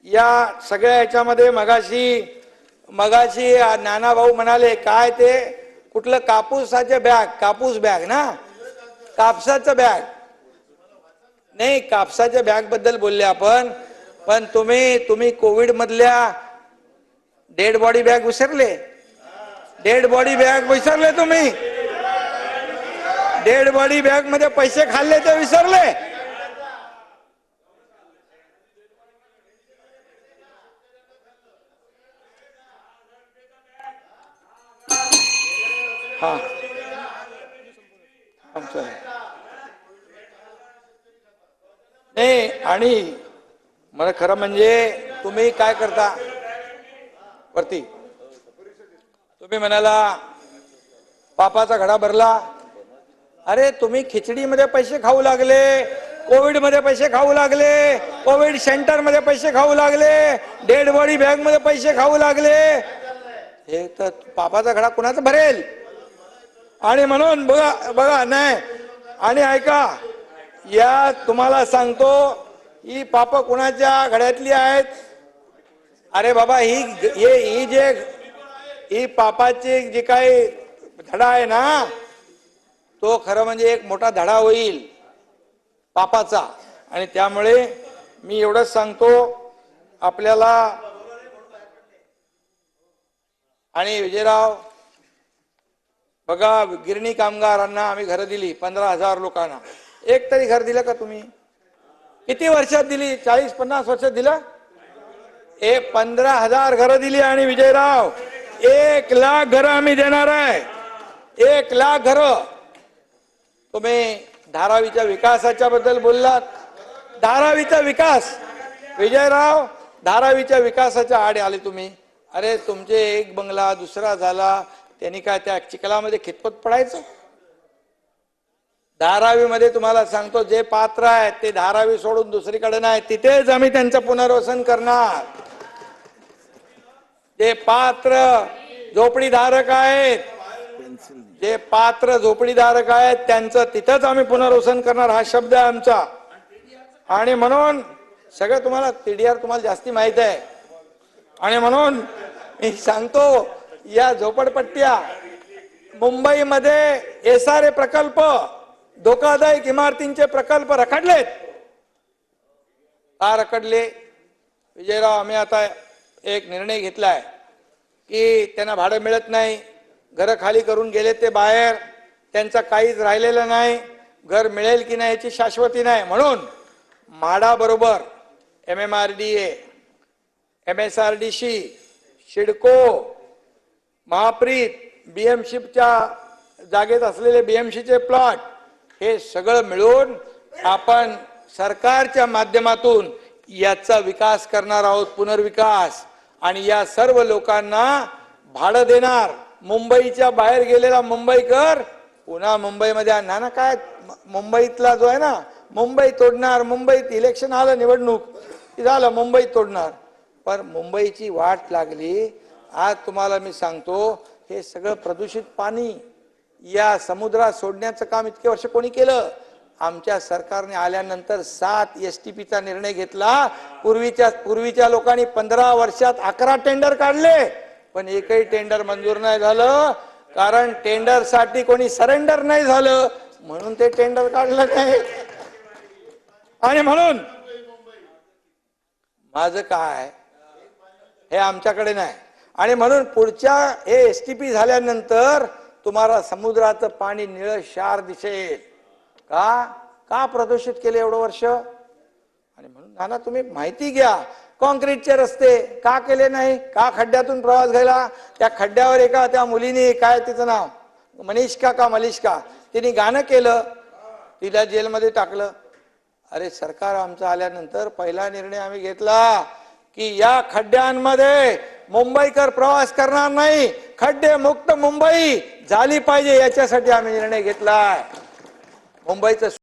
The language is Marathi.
या सगळ्या याच्यामध्ये मगाशी नानाभाऊ म्हणाले काय ते कुठलं कापूसाचे बॅग, कापूस बॅग ना, कापसाचं बॅग नाही, कापसाच्या बॅग बद्दल बोलले आपण. पण तुम्ही कोविड मधल्या डेड बॉडी बॅग विसरले? डेड बॉडी बॅग विसरले तुम्ही? डेड बॉडी बॅग मध्ये पैसे खाल्ले ते विसरले? हा नाही, आणि मला खरं म्हणजे तुम्ही काय करता वरती, तुम्ही म्हणाला पापाचा घडा भरला. अरे तुम्ही खिचडीमध्ये पैसे खाऊ लागले, कोविड मध्ये पैसे खाऊ लागले, कोविड सेंटर मध्ये पैसे खाऊ लागले, डेड बॉडी बॅग मध्ये पैसे खाऊ लागले. हे तर पापाचा घडा कुणाचा भरेल? आणि म्हणून बघा नाही, आणि ऐका, या तुम्हाला सांगतो ही पाप कुणाच्या घड्यातली आहेत? अरे बाबा ही पापाची जी काही धडा आहे ना, तो खरं म्हणजे एक मोठा धडा होईल पापाचा. आणि त्यामुळे मी एवढंच सांगतो आपल्याला. आणि विजयराव बघा, गिरणी कामगारांना आम्ही घरं दिली 15,000 लोकांना. एक तरी घर दिलं का तुम्ही? किती वर्षात दिली? 40-50 वर्षात दिलं? 15,000 घरं दिली. आणि विजयराव 1 लाख घरं आम्ही देणार आहे. 1 लाख घरं. तुम्ही धारावीच्या विकासाच्या बद्दल बोललात. धारावीचा विकास, विजयराव, धारावीच्या विकासाच्या आड आले तुम्ही. अरे तुमचे एक बंगला दुसरा झाला, त्यांनी काय त्या चिखलामध्ये खितपत पडायचं? धारावीमध्ये तुम्हाला सांगतो, जे पात्र आहेत ते धारावी सोडून दुसरीकडे नाही, तिथेच आम्ही त्यांचं पुनर्वसन करणार. जे पात्र झोपडीधारक आहेत, जे पात्र झोपडीधारक आहेत त्यांचं तिथंच आम्ही पुनर्वसन करणार, हा शब्द आहे आमचा. आणि म्हणून सगळं तुम्हाला TDR तुम्हाला जास्ती माहित आहे. आणि म्हणून मी सांगतो, या झोपडपट्ट्या मुंबईमध्ये SRA प्रकल्प, धोकादायक इमारतींचे प्रकल्प रखडलेत. का रखडले? विजयराव, आम्ही आता एक निर्णय घेतलाय की त्यांना भाडं मिळत नाही, घरं खाली करून गेले ते बाहेर, त्यांचा काहीच राहिलेलं नाही, घर मिळेल की नाही याची शाश्वती नाही. म्हणून म्हाडा बरोबर MMRDA, MSRDC, शिडको, महाप्रीत, BMCच्या जागेत असलेले BMCचे प्लॉट, हे सगळं मिळून आपण सरकारच्या माध्यमातून याचा विकास करणार आहोत, पुनर्विकास. आणि या सर्व लोकांना भाडं देणार. मुंबईच्या बाहेर गेलेला मुंबईकर पुन्हा मुंबईमध्ये आणणार ना. काय मुंबईतला जो आहे ना, मुंबई तोडणार. मुंबईत इलेक्शन आलं, निवडणूक झालं, मुंबई तोडणार. पण मुंबईची वाट लागली. आज तुम्हाला मी सांगतो, हे सगळं प्रदूषित पाणी या समुद्रात सोडण्याचं काम इतके वर्ष कोणी केलं? आमच्या सरकारने आल्यानंतर 7 STPचा निर्णय घेतला. पूर्वीच्या लोकांनी 15 वर्षात 11 टेंडर काढले, पण एकही टेंडर मंजूर नाही झालं. कारण टेंडर साठी कोणी सरेंडर नाही झालं, म्हणून ते टेंडर काढलं नाही. आणि म्हणून माझं काय, हे आमच्याकडे नाही. आणि म्हणून पुढच्या हे STP झाल्यानंतर तुम्हाला समुद्राचं पाणी निळं क्षार दिसेल. का प्रदूषित केले एवढं वर्ष? आणि म्हणून नाना, तुम्ही माहिती घ्या, कॉन्क्रीटचे रस्ते का केले नाही? का खड्ड्यातून प्रवास घ्यायला? त्या खड्ड्यावर एका त्या मुलीने, काय तिचं नाव, मलिष्का, तिने गाणं केलं, तिला जेलमध्ये टाकलं. अरे सरकार आमचं आल्यानंतर पहिला निर्णय आम्ही घेतला की या खड्ड्यांमध्ये मुंबईकर प्रवास करणार नाही, खड्डे मुक्त मुंबई झाली पाहिजे, याच्यासाठी आम्ही निर्णय घेतलाय. मुंबईचं